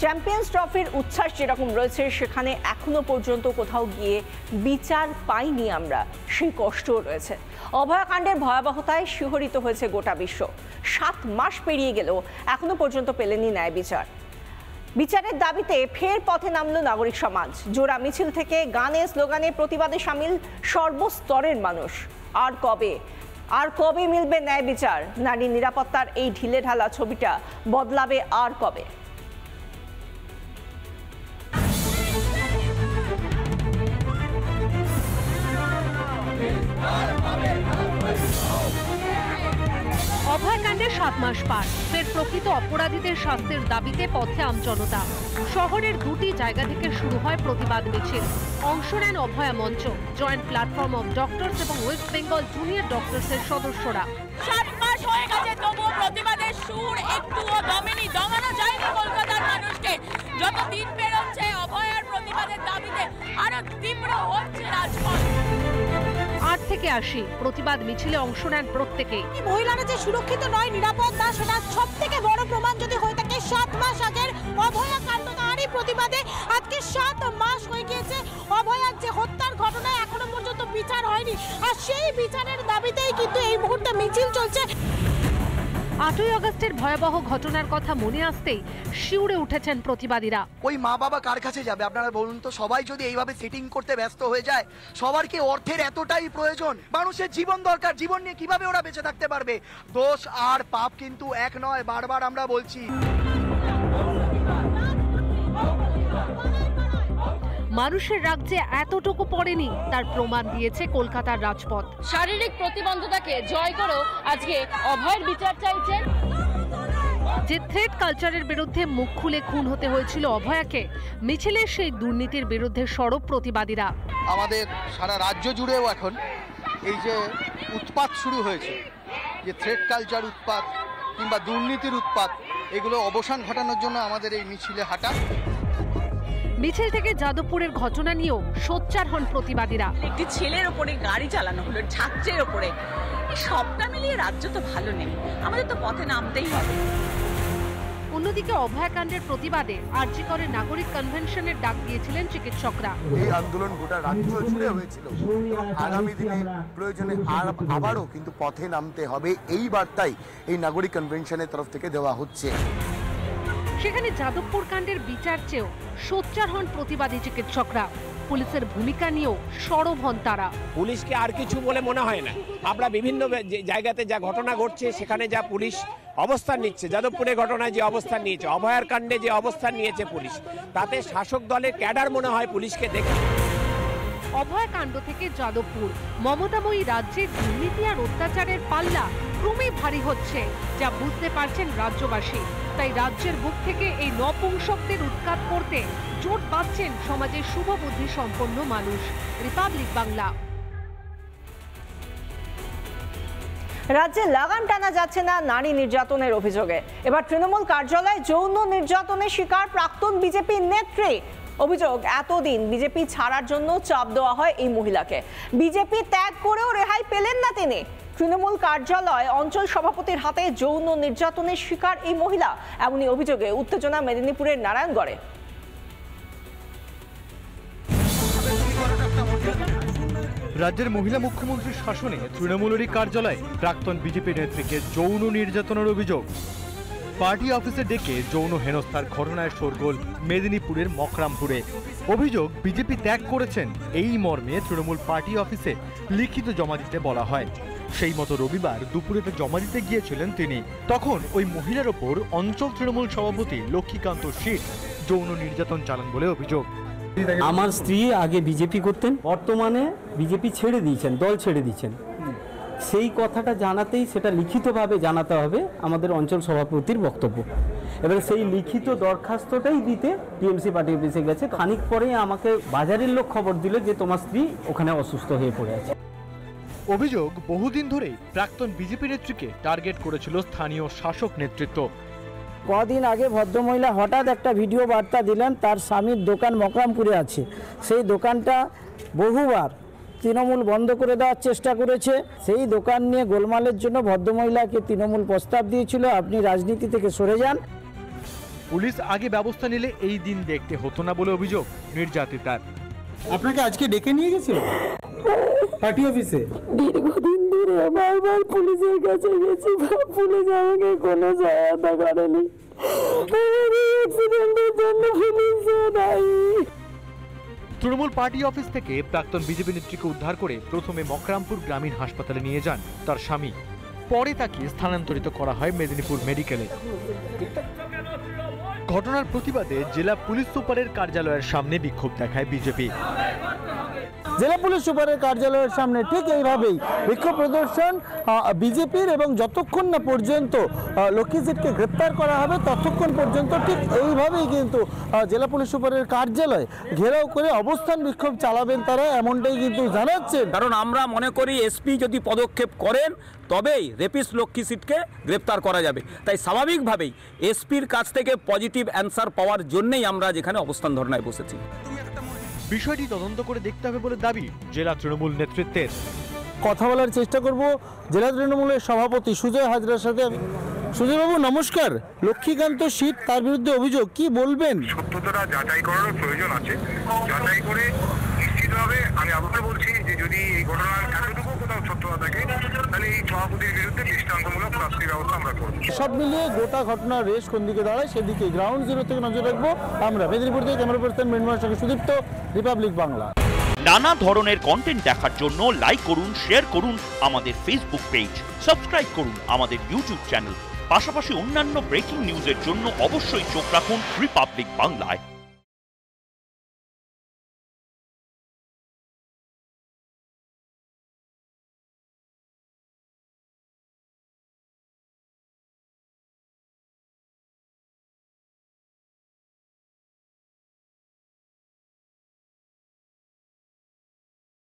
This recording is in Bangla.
চ্যাম্পিয়ন্স ট্রফির উচ্ছ্বাস যেরকম রয়েছে, সেখানে এখনো পর্যন্ত কোথাও গিয়ে বিচার পাইনি আমরা, সেই কষ্টও রয়েছে। অভয়াকাণ্ডের ভয়াবহতায় শিহরিত হয়েছে গোটা বিশ্ব। 7 মাস পেরিয়ে গেলেও এখনো পর্যন্ত পেলেনি ন্যায় বিচার। বিচারের দাবিতে ফের পথে নামল নাগরিক সমাজ। জোড়া মিছিল থেকে গানে স্লোগানে প্রতিবাদে সামিল সর্বস্তরের মানুষ। আর কবে মিলবে ন্যায় বিচার? নারী নিরাপত্তার এই ঢিলেঢালা ছবিটা বদলাবে আর কবে? অভয়াকাণ্ডের 7 মাস পার, ফের প্রকৃত অপরাধীদের শাস্তির দাবিতে পথে আমজনতা। শহরের 2টি জায়গা থেকে শুরু হয় প্রতিবাদ মিছিল। অংশ নেন অভয়া মঞ্চ, জয়েন্ট প্ল্যাটফর্ম অফ ডক্টরস এবং ওয়েস্ট বেঙ্গল জুনিয়র ডক্টরসের সদস্যরা। 7 মাস হয়ে গেছে, তবুও প্রতিবাদের সুর একটুও দমানো যায়নি কলকাতার মানুষকে। যত দিন পেরোচ্ছে, অভয়ার প্রতিবাদের দাবিতে আরো তীব্র হচ্ছে রাজপথ। 8 থেকে 80 প্রতিবাদ মিছিলে অংশ নেন প্রত্যেকে। মহিলারা যে সুরক্ষিত নয়, নিরাপদ না, সেটা সব থেকে বড় প্রমাণ যদি হয়ে থাকে 7 মাস আগের অভয়া কাণ্ড। তারই প্রতিবাদে আজকে 7 মাস হয়ে গিয়েছে অভয়ার যে হত্যার ঘটনায় এখনো পর্যন্ত বিচার হয়নি, আর সেই বিচারের দাবিতেই কিন্তু এই মুহূর্তে মিছিল চলছে। 8ই আগস্টের ভয়াবহ ঘটনার কথা মনে আসতেই শিউরে উঠেছেন প্রতিবাদীরা। ওই মা বাবা কার কাছে যাবে আপনারা বলুন তো? সবাই যদি এইভাবে সেটিং করতে ব্যস্ত হয়ে যায়, সবার কি অর্থের এতটাই প্রয়োজন? মানুষের জীবন দরকার, জীবন নিয়ে কিভাবে ওরা বেঁচে থাকতে পারবে? দোষ আর পাপ কিন্তু এক নয়, বারবার আমরা বলছি। মানুষের রাগ যে এতটুকু পড়েনি তার প্রমাণ দিয়েছে কলকাতার রাজপথ। শারীরিক প্রতিবন্ধতাকে জয় করেও আজকে অভয়ের বিচার চাইছেন। যে থ্রেড কালচারের বিরুদ্ধে মুখ খুলে খুন হতে হয়েছিল অভয়াকে, মিছিলের সেই দুর্নীতির বিরুদ্ধে সরব প্রতিবাদীরা। আমাদের সারা রাজ্য জুড়েও এখন এই যে উৎপাত শুরু হয়েছে, যে থ্রেড কালচার উৎপাত কিংবা দুর্নীতির উৎপাত, এগুলো অবসান ঘটানোর জন্য আমাদের এই মিছিলে হাঁটা। মিছিল থেকে যাদবপুরের ঘটনা নিয়েও সোচ্চার হন প্রতিবাদীরা। একটি ছেলের ওপরে গাড়ি চালানো হলো, ছাত্রের ওপরে, সবটা মিলিয়ে রাজ্য তো ভালো নেই, আমাদের তো পথে নামতেই হবে। অন্যদিকে অভয়াকাণ্ডের প্রতিবাদে আরজি করে নাগরিক কনভেনশনের ডাক দিয়েছিলেন চিকিৎসকরা। এই আন্দোলন গোটা রাজ্য জুড়ে হয়েছিল। আগামী দিনে প্রয়োজনে আবারও কিন্তু পথে নামতে হবে, এই বার্তাই এই নাগরিক কনভেনশনের তরফ থেকে দেওয়া হচ্ছে। সেখানে যাদবপুর কাণ্ডের বিচার চেয়েও সোচ্চার হন প্রতিবাদী চিকিৎসকরা। পুলিশের ভূমিকা নিয়েও সরব হন তারা। পুলিশকে আর কিছু বলে মনে হয় না। আমরা বিভিন্ন জায়গাতে যা ঘটনা ঘটছে, সেখানে যা পুলিশ অবস্থান নিচ্ছে, যাদবপুরের ঘটনায় যে অবস্থান নিয়েছে, অভয়ার কাণ্ডে যে অবস্থান নিয়েছে পুলিশ, তাতে শাসক দলের ক্যাডার মনে হয় পুলিশকে দেখে। অভয়াকাণ্ড থেকে যাদবপুর, মমতাময়ী রাজ্যের দুর্নীতি আর অত্যাচারের পাল্লা ক্রমেই ভারী হচ্ছে, যা বুঝতে পারছেন রাজ্যবাসী। তাই রাজ্যের বুক থেকে এই নপুংসকদের উৎখাত করতে জোট বাঁধছেন সমাজের শুভবুদ্ধি সম্পন্ন মানুষ। রিপাবলিক বাংলা। রাজ্যে লাগাম টানা যাচ্ছে না নারী নির্যাতনের অভিযোগে। এবার তৃণমূল কার্যালয়ে যৌন নির্যাতনের শিকার প্রাক্তন বিজেপি নেত্রী। অভিযোগ, এতদিন বিজেপি ছাড়ার জন্য চাপ দেওয়া হয় এই মহিলাকে। বিজেপি ত্যাগ করেও রেহাই পেলেন না তিনি। তৃণমূল কার্যালয় অঞ্চল সভাপতির হাতে যৌন নির্যাতনের শিকার এই মহিলা, এমনই অভিযোগে উত্তেজনা মেদিনীপুরের নারায়ণগড়ে। রাজ্যের মহিলা মুখ্যমন্ত্রীর শাসনে তৃণমূলেরই কার্যালয়ে প্রাক্তন বিজেপি নেত্রীকে যৌন নির্যাতনের অভিযোগ। পার্টি অফিসে ডেকে যৌন হেনস্থার ঘটনায় শোরগোল মেদিনীপুরের মকরামপুরে। অভিযোগ, বিজেপি ত্যাগ করেছেন, এই মর্মে তৃণমূল পার্টি অফিসে লিখিত জমা দিতে বলা হয়। সেই মতো রবিবার দুপুরে জমা দিতে গিয়েছিলেন তিনি। তখন ওই মহিলার ওপর অঞ্চল তৃণমূল সভাপতি লক্ষ্মীকান্ত শীত যৌন নির্যাতন চালান বলে অভিযোগ। আমার স্ত্রী আগে বিজেপি করতেন, বর্তমানে বিজেপি ছেড়ে দিয়েছেন, দল ছেড়ে দিয়েছেন। সেই কথাটা জানাতেই সেটা লিখিতভাবে জানাতে হবে আমাদের অঞ্চল সভাপতির বক্তব্য। এবার সেই লিখিত দরখাস্তটাই দিতে টিএমসি পার্টি অফিসে গেছে। খানিক পরে আমাকে বাজারের লোক খবর দিল যে তোমার স্ত্রী ওখানে অসুস্থ হয়ে পড়ে আছে। অভিযোগ, বহুদিন ধরেই প্রাক্তন বিজেপি নেত্রীকে টার্গেট করেছিল স্থানীয় শাসক নেতৃত্ব। কদিন আগে ভদ্রমহিলা হঠাৎ একটা ভিডিও বার্তা দিলেন, তার স্বামীর দোকান মকরামপুরে আছে, সেই দোকানটা বহুবার তৃণমূল বন্ধ করে দেওয়ার চেষ্টা করেছে। সেই দোকান নিয়ে গোলমালের জন্য ভদ্রমহিলাকে তৃণমূল প্রস্তাব দিয়েছিল, আপনি রাজনীতি থেকে সরে যান। পুলিশ আগে ব্যবস্থা নিলে এই দিন দেখতে হতো না বলে অভিযোগ নির্যাতিতার। আপনাকে আজকে ডেকে নিয়ে গেছিল পার্টি অফিসে? দীর্ঘদিন ধরে বারবার পুলিশের কাছে গেছি, পুলিশ আমাকে কোনো সহায়তা করেনি। অ্যাক্সিডেন্টের জন্য পুলিশ নাই। তৃণমূল পার্টি অফিস থেকে প্রাক্তন বিজেপি নেত্রীকে উদ্ধার করে প্রথমে মকরামপুর গ্রামীণ হাসপাতালে নিয়ে যান তার স্বামী। পরে তাকে স্থানান্তরিত করা হয় মেদিনীপুর মেডিকেলে। ঘটনার প্রতিবাদে জেলা পুলিশ সুপারের কার্যালয়ের সামনে বিক্ষোভ দেখায় বিজেপি। জেলা পুলিশ সুপারের কার্যালয়ের সামনে ঠিক এইভাবেই বিক্ষোভ প্রদর্শন বিজেপির, এবং যতক্ষণ না পর্যন্ত লক্ষ্মী সিটকে গ্রেপ্তার করা হবে ততক্ষণ পর্যন্ত ঠিক এইভাবেই কিন্তু জেলা পুলিশ সুপারের কার্যালয় ঘেরাও করে অবস্থান বিক্ষোভ চালাবেন তারা, এমনটাই কিন্তু জানাচ্ছেন। কারণ আমরা মনে করি এসপি যদি পদক্ষেপ করেন তবেই রেপিস্ট লক্ষ্মী সিটকে গ্রেপ্তার করা যাবে। তাই স্বাভাবিকভাবেই এসপির কাছ থেকে পজিটিভ অ্যান্সার পাওয়ার জন্যই আমরা যেখানে অবস্থান ধর্নায় বসেছি। বিষয়টি তদন্ত করে দেখতে হবে বলে দাবি জেলা তৃণমূল নেতৃত্বের। কথা বলার চেষ্টা করব জেলা তৃণমূলের সভাপতি সুজয় হাজরার সাথে। সুজয়বাবু নমস্কার। লক্ষ্মীকান্ত সিট, তার বিরুদ্ধে অভিযোগ, কি বলবেন? সত্যতা যাচাই করার প্রয়োজন আছে। যাচাই করে নিশ্চিতভাবে আমি আবার বলছি যে যদি এই ঘটনার এতটুকু কোথাও সত্যতা থাকে তাহলে এই সভাপতির বিরুদ্ধে দৃষ্টান্তমূলক শাস্তির ব্যবস্থা আমরা করব। সব মিলিয়ে গোটা ঘটনার রেশ কোন দিকে দাঁড়ায় সেদিকে গ্রাউন্ড জিরো থেকে নজর রাখবো আমরা। মেদিনীপুর থেকে ক্যামেরা পার্সন মৃন্ময়ের সঙ্গে সুদীপ্ত, রিপাবলিক বাংলা। নানা ধরনের কন্টেন্ট দেখার জন্য লাইক করুন, শেয়ার করুন আমাদের ফেসবুক পেজ, সাবস্ক্রাইব করুন আমাদের ইউটিউব চ্যানেল। পাশাপাশি অন্যান্য ব্রেকিং নিউজের জন্য অবশ্যই চোখ রাখুন রিপাবলিক বাংলায়।